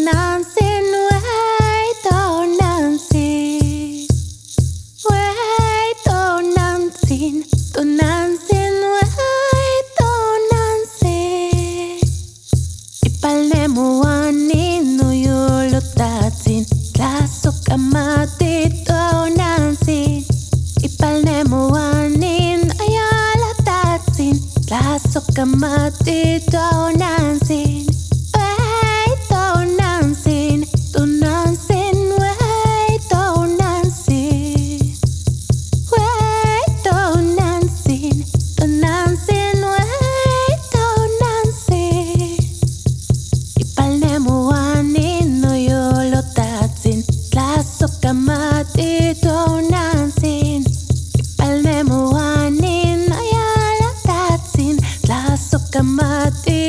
Nansin, wait, oh Nansin, wait, oh Nansin, to Nansin, wait, oh Nansin. Ipalnemuanin no yulutatsin, tlasok amatit, oh Nansin. Ipalnemuanin ayalatatsin, tlasok amatit, oh Nansin. Kamatito Nansin, ipalnemuanin ayalatatsin, tlasok kamati.